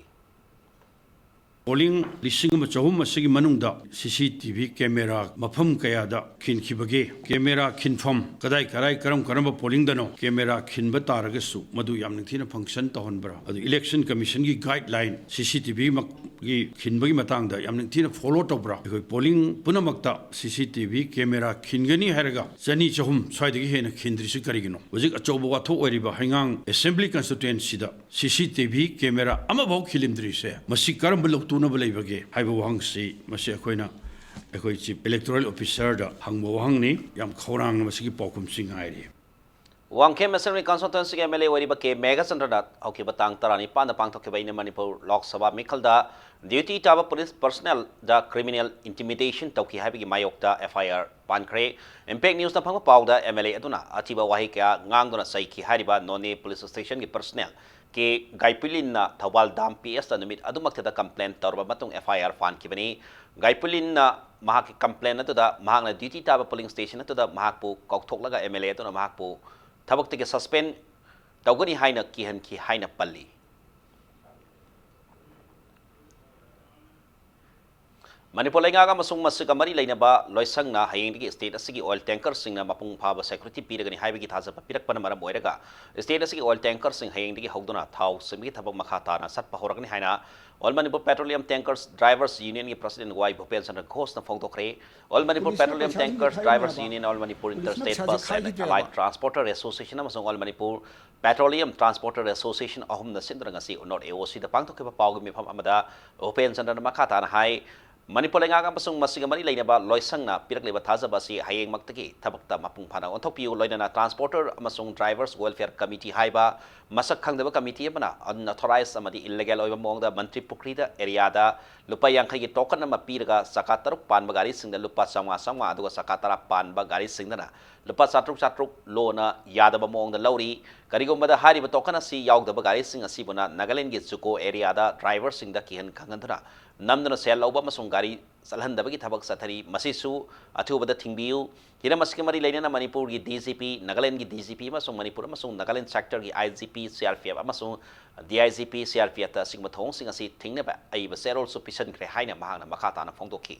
polling lising ma chahum masigi manungda CCTV camera mafam kaya da khinkhibage camera khinfam kadai karam polling dano camera khinba taraga su madu yamning thina function tahonbra adu election commission gi guideline CCTV gi khinbagi matang da yamning thina follow tobra ekoi polling punamakta CCTV camera khingani haraga chani chahum swaidagi hena khindrisi karigino hojik achoba watho oiriba hangang assembly constituency da CCTV camera ama bau khilimdri se masi karam bulok Bage, Haiba Wangsi, Masia Koina, a chief electoral officer, the Hangmo Wangni, Yam Korang, Masiki Pokum Sing Iri. Wang came Assembly Consultancy MLA Waribake, Megasandradat, Okibatang Tarani, Panda Pangtokabina Manipur, Lok Sabah Mikalda, duty Taba police personnel, the criminal intimidation, Toki Habi Mayokta, FIR, Pankre, Impact News the Panga Powder, MLA Aduna, Atiba Wahika, Ngangona Saiki, Hariba, None police station personnel. के गाइपुलिन थौबाल दाम PS नुमित अदुमक्तदा complain तौरबा मतुंग FIR फानखिबनी गाइपुलिन महाक complain अतुदा महाकना ड्यूटी ताबा पोलिंग स्टेशन अतुदा महाकपु कौथोकलगा MLA अतुना महाकपु थबक्तगे सस्पेंड तौगनी हाइना किहनखि हाइना पल्ली मणिपुर लेंगागा मसुंग मसुग मरी लेनबा लोइसंगना हयेंगी स्टेट असगी ऑयल टैंकर सिंगना मपुंग फाबा सेक्युरिटी पीरगनी हाइबगी थाजब पिरकपन मरम ओइरगा स्टेट असगी ऑयल टैंकर सिंग हयेंगी हौदुना थाव सिमगी थबक मखाताना सत्पा होरगनी हाइना all Manipur petroleum tankers drivers union की प्रेसिडेंट वाई भूपेन चंद्र घोष ने फोंदोखरे all Manipur petroleum tankers drivers union all Manipur interstate bus and allied transporter association अमसुंग all Manipur petroleum transporter association अहुम न सिंद्रंगसी नॉट एओसी द पांगथोकेबा पावगी मिफम अमदा भूपेन चंद्र मखाताना हाई मणिपुर लेंगागा मसुंग मसिग मरी लेनबा लोइसंगना पिरकलेबा थाजबासी हयेंग मक्तगी थबक्ता मपुंग फाना ओंथोपियु लोइनना ट्रांसपोर्टर अमसुंग ड्राइवर्स वेलफेयर कमिटी हाइबा मसक खंगदबा कमिटी अमना अनऑथोराइज अमदी इल्लीगल ओइबा मोंगदा मंत्री पुखरीदा एरियादा लुपा यांखैगी टोकन अमा पीरगा सका तरुक पानबा गाड़ी सिंगदा लुपा 500 अदुगा सका तरा पानबा गाड़ी सिंगदना लुपा 700 लोना यादबा मोंगदा लौरी करिगुमबदा हारिबा टोकन असि यावदबा गाड़ी सिंग असिबुना नागालैंड गी जुको एरियादा ड्राइवर सिंगदा किहन खंगदना नमदना सेल लौबा मसुंग गाड़ी चलहंदबगी थबक सथरी मसिसु अथुबदा थिंगबियु हिरमस्के मरी लेना मणिपुर की DGP नागालैंड की DGP मसुंग मणिपुर मसुंग नागालैंड सेक्टर की IGP CRPF मसुंग DIGP CRPF ता सिंग मथोंग सिंग असि थिंगनेबा अइबा सेरोल सु पिसनख्रे हाइना महाना मखाताना फोंदोखि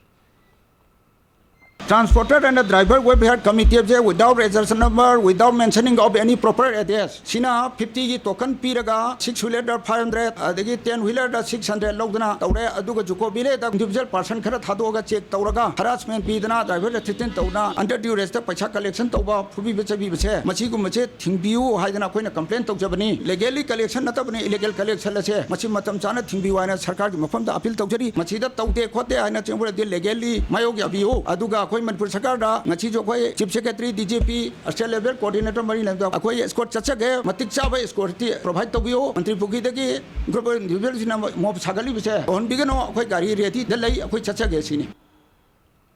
Transporter and the driver welfare committee without registration number, without mentioning of any proper address. Sina 50 token piraga 6-wheeler 500, adagi 10-wheeler 600 logdana taure aduga juko bile the individual person khara thadoga check tauraga harassment pidana driver attendant tauna under duress the paisa collection tauba phubi bechabi beche machi gum mache thingbiu haidana koina complaint taujabani legally collection natabani illegal collection lache machi matam chana thingbiu aina sarkar gi mafam da appeal taujari machi da taude khote aina chembura de legally mayog abiu aduga Manpur सरकार जो chief secretary DGP state level coordinator मरी अखोई score चचगे मतिक चाब security provide तबियो मंत्री पुगी group individual mob Sangli बिसे own बिगनो अखोई गाड़ी ready दलै अखोई चचगे सिनी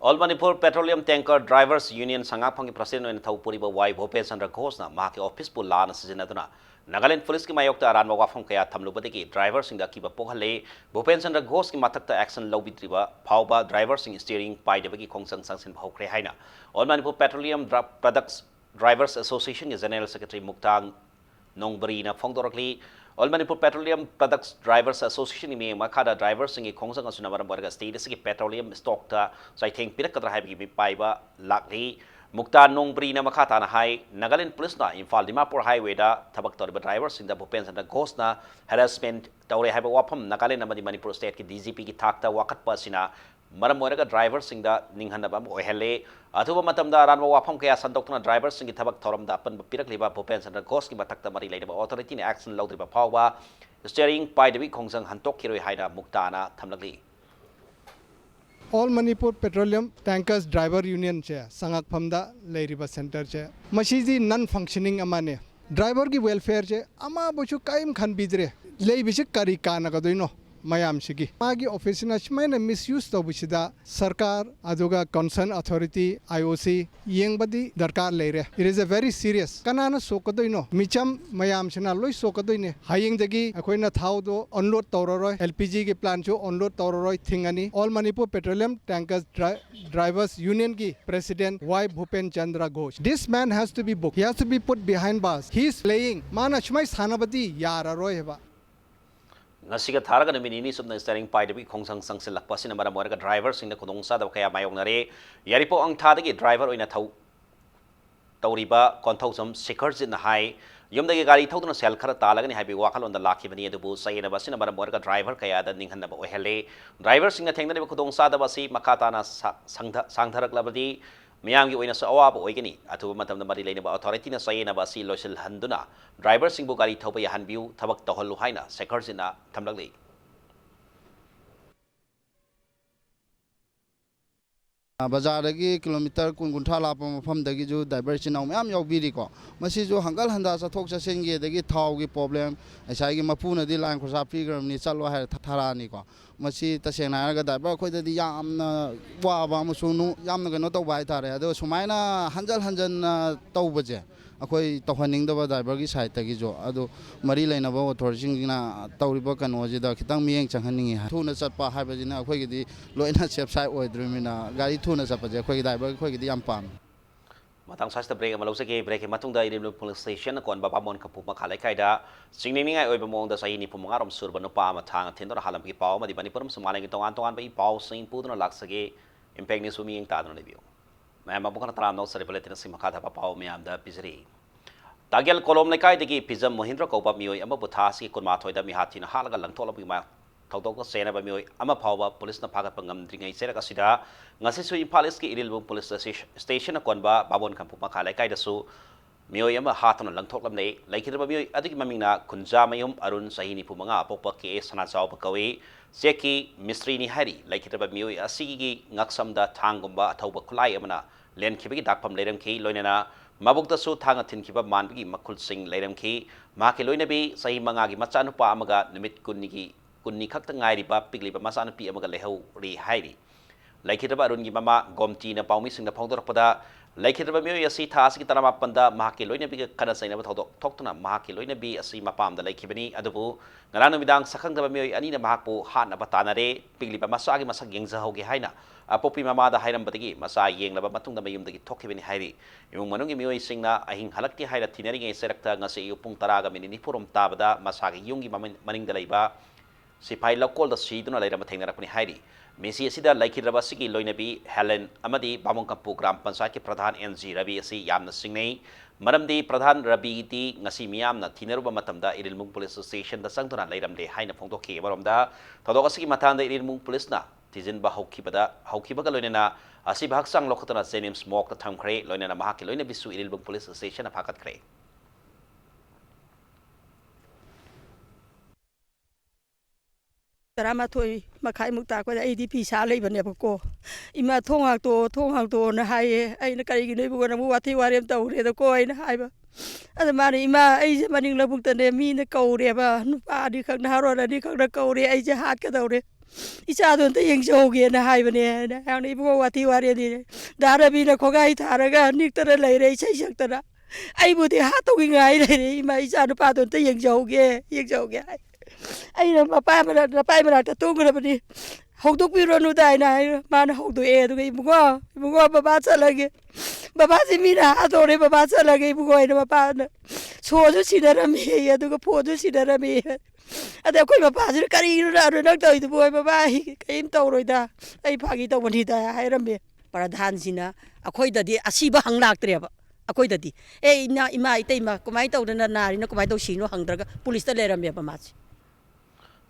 all Manipur petroleum tanker drivers union संगाफंगी प्रेसिडेंट थौपुरीबा वाई भूपेन चंद्र घोषना माके ऑफिस पु लाना सिजनदुना नागालैंड पुलिस की मायोक्ता अरानबा वाफम कया थमलुबदगी ड्राइवर सिंह कीबा पोहले भूपेन चंद्र घोष की मथक्ता एक्शन लौबिद्रिबा फावबा ड्राइवर सिंह स्टीयरिंग पाइदबगी खोंसंग संगसिन भौखरे हाइना all Manipur petroleum products drivers association के जनरल सेक्रेटरी मुक्तांग नोंगबरीना फोंदोरकली all Manipur petroleum products drivers association में मखादा ड्राइवर सिंह की खोंसंग असुना मरम बरगा स्टेट की पेट्रोलियम स्टॉक ता साइथेंग पिरकदरा हाइबगी पाइबा लाकली मुक्ता नोंगबरी मखाताना हाई नागालैंड पुलिस इम्फाल दिमापुर हाईवे थबक तौर ड्राइवर सिंह भूपेन चंद्र घोष हेरासमेंट तौरे है वाफम नागालैंड मणिपुर स्टेट की DGP की थाक वाखत्पसिना मरम ओइरगा ड्राइवर सिंह निंगहनबा ओइहले अथुबा मतमदा अरानबा वाफम कया संदोक्तुना ड्राइवर सिंह की थबक थौरमदा अपन पिरकलिबा भूपेन चंद्र घोष की मथक्ता मरी लेबा ऑथोरिटी ने एक्शन लौद्रिबा फावबा स्टीयरिंग पाइदबी खोंसंग हंतोकिरोय हाइना मुक्ताना थमलगली all Manipur petroleum tankers driver union चे संगक फमदा लेरिबा सेंटर चे मशीजी नॉन फंक्शनिंग अमाने ड्राइवर की वेलफेयर चे अमा बुचु काइम खन बिजरे लेबिसे करी कानगदोइनो मयाम सिगी मागी ऑफिसना स्माइना मिसयूज तौबिसिदा सरकार अदुगा कंसर्न अथॉरिटी IOC येंगबदी दरकार लेरे it is a very serious कनाना सोकदोइनो मिचम मयाम सिना लोई सोकदोइने हायेंगदगी अखोइना थाउदो अनलोड तौररोय LPG के प्लांट जो अनलोड तौररोय थिंगनी all Manipur petroleum tankers drivers union की president Y Bhupen Chandra Ghosh this man has to be book he has to be put behind bars he is playing माना छमई सानबदी यारारोय हेबा ngasiga tharaga namini subna steering paidbi khongsang sangsil lakpasina mara moraga driver singna khudongsa da kaya mayongnare yaripo ang thadagi driver oina thau tawriba konthosam sikharjin hai yumdagi gari thauduna sel khara talagani habi wakhalonda lakhibani adubu sayena basina mara moraga driver kaya da ninghanna ba ohele driver singna thengna khudongsa da basi makhatana sangtharak labadi मियाम की ओइना अवाब ओइगनी अथुब मतम मरी लेने authority ने सयेना बासी लोइसल हंदुना driver Singh गाड़ी थौब याहनबिउ थबक तहल्लु हाइना सेखरजिना थमलगली बाजार की kilometre Kuntha लाप मफम जो ड्राइवर चिनाव मैम यौबीरीको जो हंगल हंदा चथोक चसेंगे थाव की प्रॉब्लम ऐसा मपूनदी लाइन खुसा पीग्रमनी चलो है थारानीको तसेंना ड्राइवर अखोददी वाब कनो तब है सूमायना हंजल हंजन तौबजे ꯑꯩꯈꯣꯏ ꯇꯧꯍꯟꯅꯤꯡꯗꯕ ꯗ꯭ꯔꯥꯏꯚꯔꯒꯤ ꯁꯥꯏꯠꯇꯒꯤꯁꯨ ꯑꯗꯨ ꯃꯔꯤ ꯂꯩꯅꯕ ꯑꯣꯊꯣꯔꯤꯇꯤꯁꯤꯡꯁꯤꯅ ꯇꯧꯔꯤꯕ ꯀꯩꯅꯣꯁꯤꯗ ꯈꯤꯇꯪ ꯃꯤꯠꯌꯦꯡ ꯆꯪꯍꯟꯅꯤꯡꯉꯤ ꯊꯨꯅ ꯆꯠꯄ ꯍꯥꯏꯕꯁꯤꯅ ꯑꯩꯈꯣꯏꯒꯤꯗꯤ ꯂꯣꯏꯅ ꯁꯦꯐ ꯁꯥꯏꯠ ꯑꯣꯏꯗ꯭ꯔꯤꯕꯅꯤꯅ ꯒꯥꯔꯤ ꯊꯨꯅ ꯆꯠꯄꯁꯦ ꯑꯩꯈꯣꯏꯒꯤ ꯗ꯭ꯔꯥꯏꯚꯔ ꯑꯩꯈꯣꯏꯒꯤꯗꯤ ꯌꯥꯝ ꯄꯥꯝꯃꯤ matang sasta break ama lawsage break hi matungda irim police station kon ba bamon kapu makhalai kaida singningai oiba mongda sahi ni pumangarom surba no pa ma thang thindor halam ki paw ma di Manipuram sumalai ki tongan tongan ba i paw sing pudno laksage impact ni sumi ing tadno review ma ma bukana tram no sare baletin sim kha ba paw me am da pizri tagel kolom le kai digi pizam mohindra ko ba mioi ama butha si kun ma thoida mi hathi na halaga langthola bi ma thawdok ko sena ba mioi ama phawba police na phagat pangam dringai sera ka sida ngasi su Imphal East ki Irilbung police station kon ba babon kampu makhalai kai da su mioi ama hathon langthok lam nei laikhir ba mioi adiki mamingna kunja mayum arun sahini pu manga apokpa ke sana chaw ba kawi seki mystery ni hari laikhir ba mioi asigi ngaksam da thangumba athauba khulai amana len khibigi dakpam leiram ki loinana mabuk da su thanga thin khiba manbigi makhul sing leiram ki ma ke loina bi sahi manga gi macha nupa amaga nimit kunni gi kunni khakta ngai ri ba pigli ba macha nupi amaga lehau ri hairi laikhiraba arun gi mama gomti na paumi sing na phongdor pada laikhiraba mioi asi thas ki tarama panda mahaki loina bi kana saina ba thodok thoktuna mahaki loina bi asi mapam da laikhibani adubu ngarano midang sakhang da mioi ani na mahakpu han na batanare pigli ba masa gi masak yengza hoge haina apopi mama da hairam badagi masa yenglaba matung da mayum dagi thokhibani hairi imung manung gi mioi sing na ahing halakti haira thinari ngai serakta ngase upung taraga minini purum tabada masa gi yungi maning da leiba sipai lokol da siduna leira mathengna rakni hairi Mesi asida laikhiraba sigi loinabi Helen amadi bamong kampu gram panchayat ki pradhan NG Rabi asi yamna singnei maramdi pradhan Rabi ti ngasi miyamna thinaruba matamda Irilmung police station da sangtuna leiramde haina phongdokhi maromda thodok asigi mathanda Irilmung police na tijin ba haukibaga loinena asi bhaksang lokotana zenim smoke ta thamkhre loinena mahaki loina bisu Irilmung police station na phakat khre Taramatoi makai mukta ko ai di sa lei bane ko ima thong hak to na hai ai na kari gi nei bu na mu wathi warem tau re da ko ai na hai ba ada mari ima ai je maning la buk ta ne mi na kau re ba nu pa di khak na ro na di khak na kau re ai je hat ka dau re isa don ta yeng jo ge na hai bane na ang ni bu wathi ware di da ra bi na ko gai tha ra ga nik ta lai re sai sak ta na ai bu di ha to gi ngai re ima isa nu pa don ta yeng jo ge ai ai na pa mara ta tu gra bani hokduk pi ro nu dai na man hokdu e du gi bugo baba chalage baba ji mi na ha dore baba chalage bugo ina baba na so ju sidara mi ya du ko pho ju sidara mi ada koi baba ji kari ra ro nak toi du boy baba kaim tau roi da ai phagi tau bani da hai ram me pradhan sina akhoi da di asiba hang lak tre ba akhoi da di e ina ima itei ma komai tau na nari na komai tau sino hang draga police ta leram me ba ma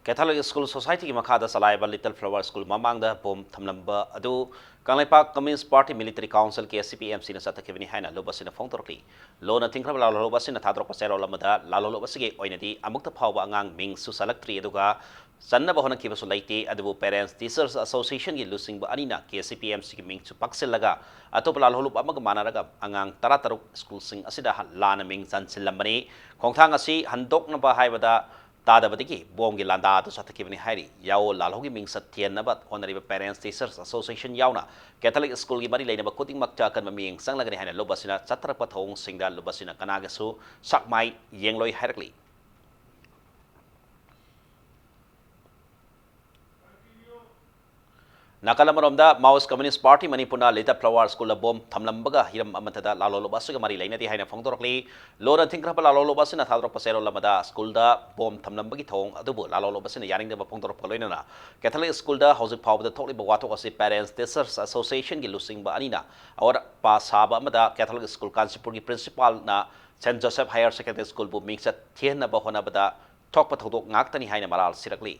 Catholic School Society ki makhada salaiba Little Flower School mamangda bom thamlamba adu Kanglaipa Communist Party Military Council ki SCPMC na satakibini haina lobasina phongtorkli lona thingkhra lalobasina thadrok pasero lamada lalolobasige oinadi amukta phawba angang ming su salaktri aduga sanna bahona ki basu laite adu Parents Teachers Association ki lusing ba anina ki SCPMC ki ming chu paksilaga atop lalholub amag manaraga angang tarataruk school sing asida lana ming sansilambani khongthang asi handok na ba haibada Tadabadiki, Bongi Landa to Satakivani Hari, Yao Lalhogi Ming Satyan Nabat, Honorable Parents Teachers Association Yauna, Catholic School Gimari Lane about Cutting Makta Ming, Sanglagani Hana Lobasina, Satrapatong, Singa Lubasina Kanagasu, Sakmai, Yengloi Herkli. Nakalamaromda Maoist Communist Party Manipuna Little Flower School of Bomb Tamlambaga Hiram Amatada Lalolobasuga Mari Lane Haina Fongdorkli Lora Tinkrapa Lalolobasina Thadro Pasero Lamada School da Bomb Tamlambagi Tong Adubu Lalolobasina Yaring the Pongdor Polina Catholic School da House of Power the Totally Bawato was Parents Teachers Association Gilusing Banina our Pasaba Mada Catholic School Kansipuri Principal na St. Joseph Higher Secondary School Bu Mix at Tiena Bahona Bada Talk Patodok Naktani Haina Maral Sirakli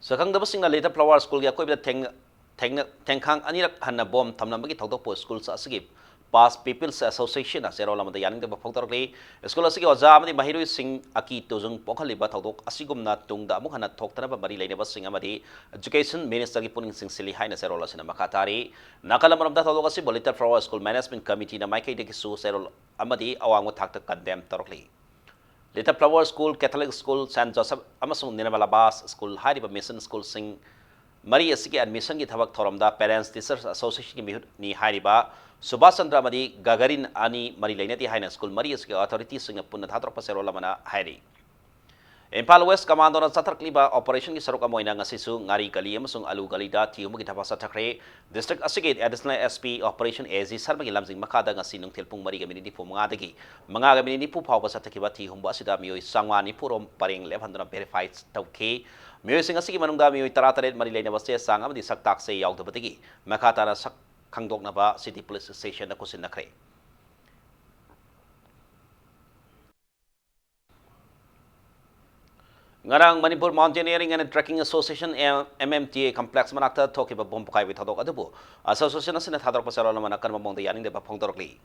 Sakang da basing na Little Flower School ya koi bida tengkhang anirak hanna bom thamnambagi thokdok school sa asigi Past People's Association na zero lamada yaning da phoktorkli school asigi oja amadi mahiru sing aki tujung pokhaliba thokdok asigumna tungda amuk hana thoktana ba mari leine basing amadi Education Minister ki puning sing sili haina zero lasina makatari nakalamaromda thokdok asi Little Flower School Management Committee na maikai de su zero amadi awang thakta condemn torkli Little Flower School, Catholic School, St. Joseph, Amasung Ninabala Bas School, Hariba Mission School Sing mari asigi admission gi thabak thoramda Parents Teachers Association gi ni hairiba Subhash Chandra Madi Gagarin ani mari lainati haina school mari asigi authority singa punna thatrok pasero lamana hairi Impal West Commando na sathakliba operation gi saruk amoina ngasisu ngari gali amasung alu gali da tiumu gi thapa sathakre district asigi additional SP operation AZ sarma gi lamjing makada ngasi nung telpung mari ga minidi pu manga dagi manga ga minidi pu phawba sathakiba ti humba asida mioi sangwani purom pareng levhanduna verified tawke mioi sing asigi manungda mioi 38 mari leina base sang amadi saktak se yaudabadagi makata na sak khangdoknaba city police station na kusin nakre Ngarang Manipur Mountaineering and Trekking Association MMTA complex manakta thokiba bom pukai bi thodok adubu association asina thadrok pasaro lamana kan mamong da yaning de ba phongdorokli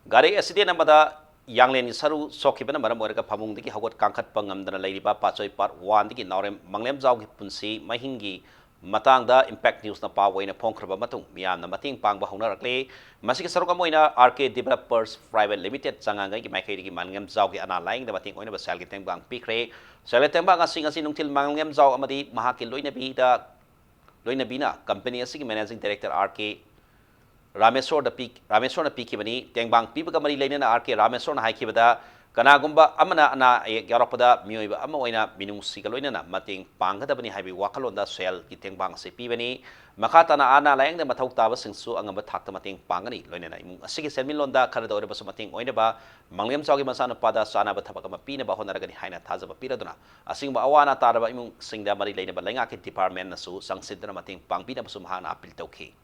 gari accident amada yanglen saru sokibana maram orega phamung digi hagot kangkhat pangamdana leiriba pachoi part 1 digi naurem manglem jaw gi punsi mahingi matangda impact news na pa waina phongkraba matung miyamna mating pangba haunarakle masigi saruka moina RK Developers Private Limited changangai gi maikei digi mangem jaw gi ana laing da mating oina ba sal gi tengbang pikre sal tengbang asing asing nungtil mangem jaw amadi mahakil loina bina company asigi managing director RK Rameswar na pikibani tengbang pibaga mari leina RK Rameswar na haikibada kanagumba amana ana yaropada mioiba ama oina minungsi kaloina na mating panggadabani haibi wakalonda sel ki tengbang se pibani makata na ana layang de mathau taba singsu angamba thakta mating pangani loina na imung asigi selmin londa kharada ore basu mating oina ba manglem chawgi masana pada sana ba thabaka ma pina ba honaragani haina thajaba piraduna asingba awana taraba imung singda mari leina ba lenga ki department na su sangsidna mating pangpina basu mahana apil tawki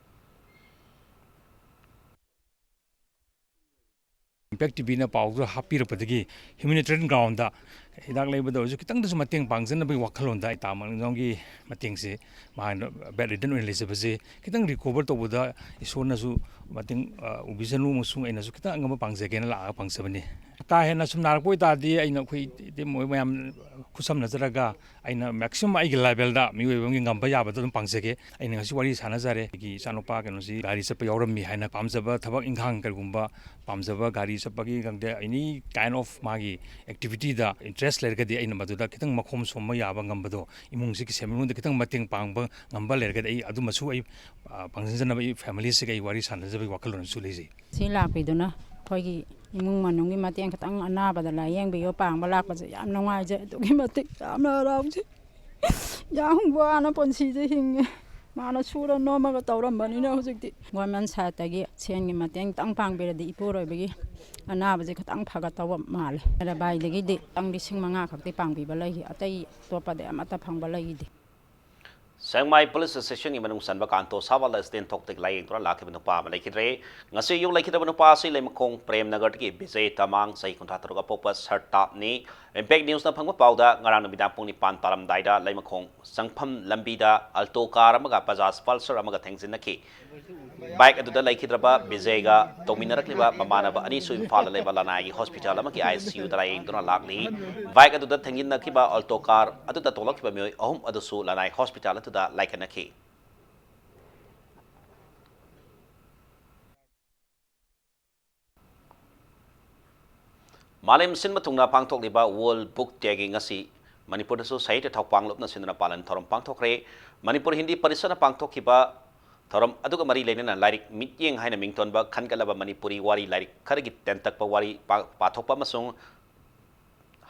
Impact TV na pawdu hapirapatagi humanitarian ground da hidak leibada oju kitang dasu mateng pangjan bai wakhalon da tamang nonggi mateng se man bedridden oin lesabase kitang recover to buda isona su mateng ubisanu musung aina su kitang ngam pangjage na la pangsabani ka hena sum narkoi ta di aina khoi de moi mayam khusam nazaraga aina maximum ai level da mi webang ngam ba yaba dum pangsage aina ngasi wari sana jare gi sanopa kanu si gari sa payawram mi haina pamjaba thabak inghang kargumba pamjaba gari sa pagi gangde any kind of magi activity da interest lergadi aina maduda kitang makhom somma yaba ngambado imung si ki semun da kitang mating pangba ngamba lergadi ai adu masu ai pangjanjana bai family se gai wari sana jabai wakalon su lezi si lakpiduna khoigi imung manungi mateng katang anabada la yengbiyo pangba lakpaje yam nongai je dugi matik yamna rawje yang bana ponsi je hinge mana sura noma ga tawrambani na hojikti goman satagi sengi mateng tang pangbiradi iporoibagi anabaje katang phaga tawa male ara bai degi de tang lising manga khakti pangbi balai atai topade amata phangba lai de Sangmai Police Station ni manung sanba kanto sawala sten tok tek lai tora lakhe banu pa malai kidre ngase yung lai kidabanu pa si lai makong prem nagar ki Vijay Tamang sai kunta taruga popa sartap ni impact news na phangwa pauda ngarang namida pung ni pan taram daida lai makong sangpham lambida alto car amaga Bajaj Pulsar amaga thengsin nakhi bike aduda lai kidraba Vijay ga tominarak liba mamana ba ani su imphal lai bala nai hospital amaki ICU da lai dona lakli bike aduda thengin nakhiba alto car aduda tolak ba mi ahum adusu lanai hospital da like an aki Malim sin matungna pangtok liba World Book Tagging asi Manipur da so site thawpang lopna sinna palan thorom pangtok re Manipur Hindi parisana pangtok kiba thorom aduga mari leina lairik mityeng haina mington ba khangalaba Manipuri wari lairik khargi tentak pa wari pathokpa masung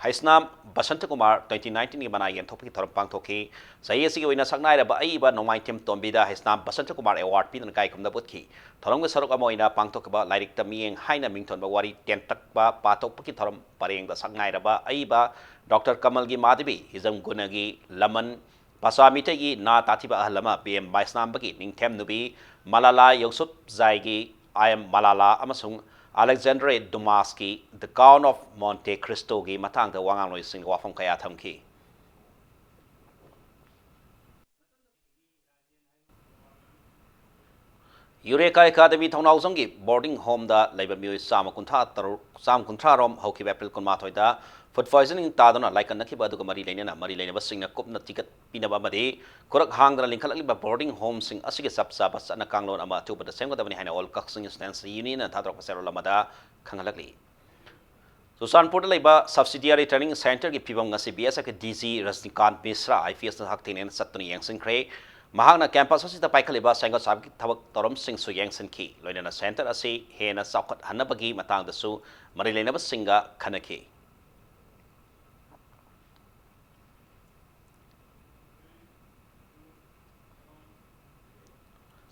Haisnam Basanta Kumar 2019 ki banai yan thopi thorom pangthoki sahi asi oina saknai ra ba ai ba nomai tem tombida Haisnam Basanta Kumar award pin kai kumda butki thorom ge sarok amoina pangthok ba lairik tamieng haina mington ba wari tentak ba pathok ki thorom pareng da saknai ra ba ai ba Dr Kamal gi Madhavi hizam gunagi laman pasami te gi na tathiba ahlama PM Baisnam ba ki ningthem nubi Malala Yousuf Zai gi I am Malala amasung Alexandre Dumaski, the Count of Monte Cristo gi matang da wangang loi sing wafam kaya thamki Eureka Academy Thonau Zongi boarding home da labor mioi sam kuntha rom hoki April kun mathoi da food poisoning ta dona like an kiba du mari leina na mari leina basing na kup na ticket pinaba made korak hang da lingkhala liba boarding home sing asige sapsa bas na kanglon ama tu bada sem da bani haina all kaksing stance union na thadrok pasero lamada khangalakli Susanpur laiba subsidiary training center ki pibam ngasi BSA ke DC Rajnikant Misra IPS na haktin en satuni yang singkre ꯃꯍꯥꯛꯅ campus ꯑꯁꯤꯗ ꯄꯥꯏꯈꯠꯂꯤꯕ ꯁꯦꯝꯒꯠ ꯁꯥꯒꯠꯄꯒꯤ ꯊꯕꯛ ꯊꯧꯔꯝꯁꯤꯡꯁꯨ ꯌꯦꯡꯁꯤꯟꯈꯤ ꯂꯣꯏꯅꯅ centre ꯑꯁꯤ ꯍꯦꯟꯅ ꯆꯥꯎꯈꯠꯍꯟꯅꯕꯒꯤ ꯃꯇꯥꯡꯗꯁꯨ ꯃꯔꯤ ꯂꯩꯅꯕꯁꯤꯡꯒ ꯈꯟꯅꯈꯤ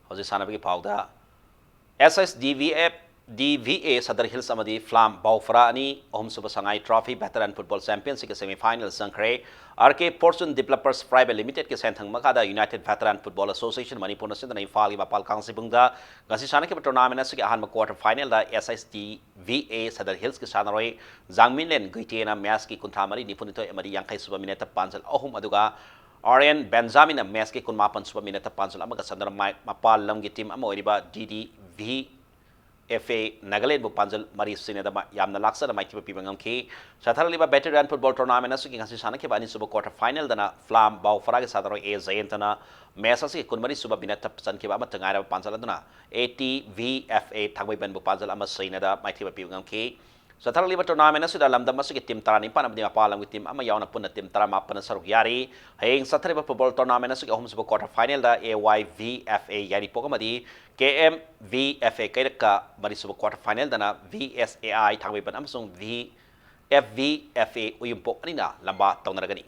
ꯍꯧꯖꯤꯛ ꯁꯥꯟꯅꯕꯒꯤ ꯄꯥꯎꯗ DVA Sadar Hills amadi Flam Baufra ani Ohumsuba Sangai Trophy Veteran Football Championship semi-final sangkre RK Fortune Developers Private Limited ke senthang makada United Veteran Football Association Manipur nasin na ifali mapal kangsi bungda ngasi sana ke tournament asige ahan quarter final da DVA Sadar Hills ke sanaroi Zangminlen guitiena match ki kunthamari nipunito amadi yangkai suba minute panjal ohum aduga RN Benjamin match ke kunmapan suba minute panjal amaga sandar mapal lamgi team ama oriba DDV FA Nagaland bu panjal mari sine da yamna laksa da maiki pi bangam ki sathar liba veteran football tournament asu ki ngasi sana ke bani suba quarter final dana Flam Baufra ke sadaro A Zayentana match asu kun mari suba binat san ke ba matangai da panjal dana ATVFA thagbai ban bu panjal ama sine da maiki pi bangam ki sathar liba tournament asu da lamdam asu ki team tarani pan abdi apalam ki team ama yauna punna team tara mapana saruk yari heng sathar liba football tournament asu ki hom suba quarter final da AYVFA yari pokamadi KMVFA kairaka mari suba quarter final dana VSAI thangbai ban amsung FVFA uyumpo anina lamba taunaragani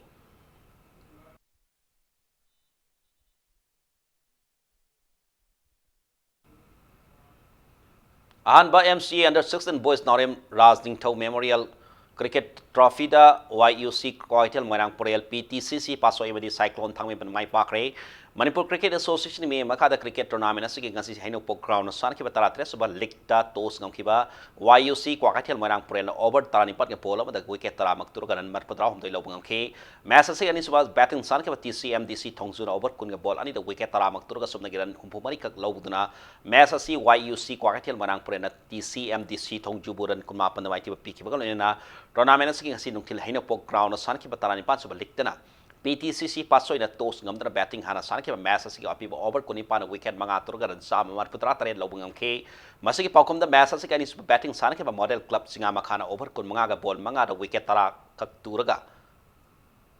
Ahanba MCA under 16 boys Narim Razningthau Memorial Cricket Trophy da YUC Coitel Moirang Porel PTCC Pasoi Madi Cyclone Thangmi Ban Mai Pakre Manipur Cricket Association me Makada Cricket Tournament asigi ngasi haino pok ground san ki batara tre suba likta tos ngam kiba YUC Coitel Moirang Porel over tarani pat ke pola da wicket tara maktur ganan mar patra hum doi lobungam ke match asigi ani suba batting san ke TCMDC thongzu over kun ga ball ani da wicket tara maktur ga subna giran humpu mari kak lobuduna match asi YUC Coitel Moirang Porel na TCMDC thongju buran kuma pan da mai ti pi ki bagal na tournament asigi ngasi nungtil haino pok ground san ki batara ni pat suba liktana PTCC pasoi na tos ngam dra batting hana sana ke match asigi api over kuni pan wicket manga turga ran sa mar putra tare lobungam ke masigi paukom da match asigi ani batting sana ke model club singa makhana over kun manga ga ball manga da wicket tara kak turga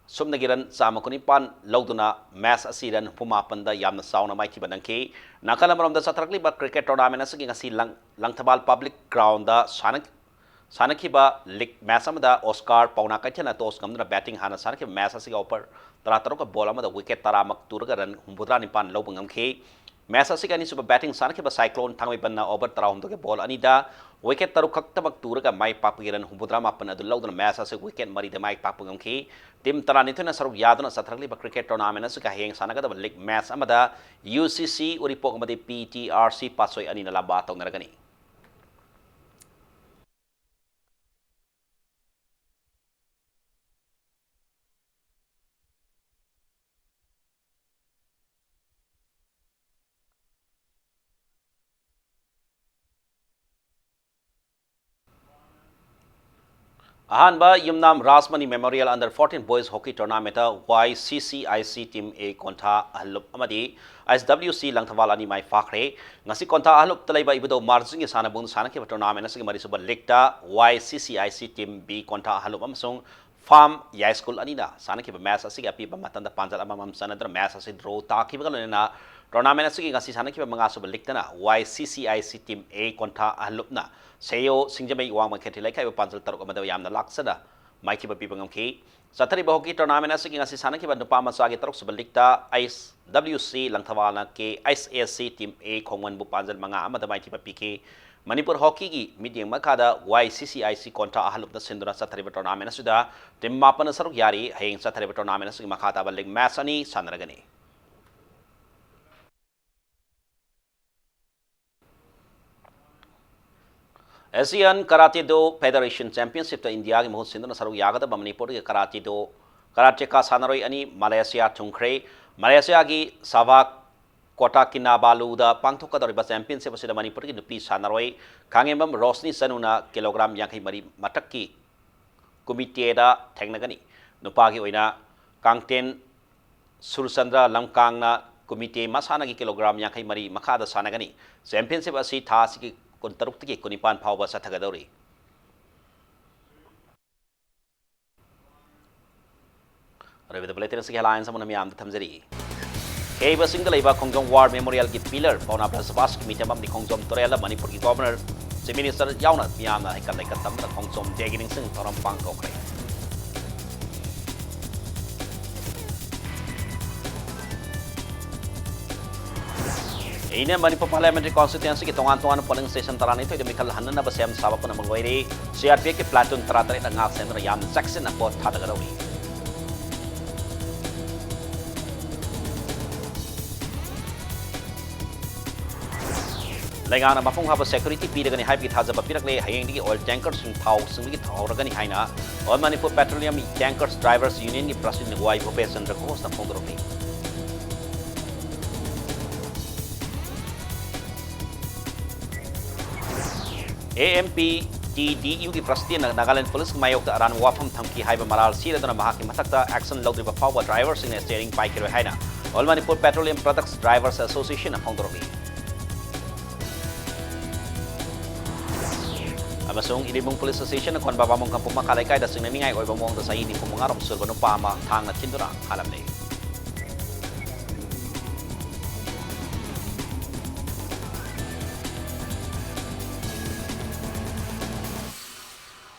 sumna giran sa makuni pan loduna match asiran puma panda yamna sauna mai ki banang ke nakala marom da satrakli ba cricket tournament asigi ngasi langthabal public ground da Sanakiba lig match amada Oscar Pauna Kachana tos ngamna batting hana sanaki match asiga upper tarataro ka bola amada wicket tara mak turga ran humbudra ni pan lobungam ke match asiga ni suba batting sanaki ba cyclone thangmi banna over tara hum ke ball ani da wicket taru khakta mak turga mai papiran humbudra ma pan adu lodna match asiga wicket mari da mai papungam ke tim tara ni thuna saru yadna sathrakli ba cricket tournament asiga heng sanaga da lig match amada UCC uripok amade PTRC pasoi ani na laba tong naragani Ahanba Yumnam Rasmani Memorial Under 14 Boys Hockey Tournament YCCIC Team A Konta Alup Amadi SWC Langthawal ani mai fakre ngasi konta alup talaiba ibudo marjing sana bung sana ke tournament asigi mari suba lekta YCCIC Team B Konta alup amsung Farm High School anina sana ke match asigi api bamatanda panjal amam sana dra match asigi draw ta ki bagalena tournament asigi ngasi sana ke manga suba lekta na YCCIC Team A Konta alup na Sayo Singjamay Wang Maketi like I panzel tarok amada yamna laksada Mikey Babibangam K Satari Hockey Tournament asigi ngasi sana ke bandu pama sagi tarok suba lekta ISWC Langthawala ke ISAC Team A Kongwan bu panjal manga amada Mikey PK Manipur Hockey gi meeting makada YCCIC konta ahalup da sindura satari tournament suda tim mapan saruk yari heng satari tournament asigi makata ba leg match ani sanaragani Asian Karate Do Federation Championship to India ki mohut sindura saruk yagada ba Manipur ke karate ka sanaroi ani Malaysia thungkre Malaysia gi Sabak Kota Kinabalu da pangthoka doriba championship asida Manipur ki nupi sanaroi kangembam Rosni Sanuna kilogram yankai mari matakki komite da thengnagani nupa gi oina kangten Surchandra Lamkangna komite masana ki kilogram yankai mari makada sanagani championship asi tha siki kuntaruk tiki kunipan phawba sathagadori Revi the bulletin sigi headlines amuna mi am thamjari Ebasing the Leba Kongjong War Memorial Git Pillar, Pona Prasabas, Mitamam, the Kongjom Torella, Manipuri Governor, the Minister Yauna, Miana, Hekanatam, the Kongjom Dagging Sing, Toram Banko. Ini Manipur Parliamentary Constituency ki tongan-tongan polling station tarani itu demi kalau hanna ba sem sabab na mangwai CRP ki platoon taratari na ngat sem na yam section na pot thada garawi. Lengan na mapung haba security pida gani hype ki thaja ba pirak le hayeng di oil tankers sing thau sing ki thau ra gani haina All Manipur Petroleum Tankers Drivers Union ki president Gwai Bhupesh Chandra Ghosh na phongdorok. AMP TDU की प्रस्तियन Nagaland police मायोग अरान वाफम थमकी हाइब मराल सीरदना महाकी मथक्ता एक्शन लौद्रिबा फाउबा ड्राइवर्स इन स्टीयरिंग पाइकिरो हाइना all Manipur petroleum products drivers association फोंदरोगी अमसोंग इरिबुंग पुलिस स्टेशन कोन बाबा मोंग कंपु मखालाई कायदा सिंगनिंगाई ओइबा मोंग द सही नि पुमंगारम सुरबनु पामा थांगना चिंदुरा हालमले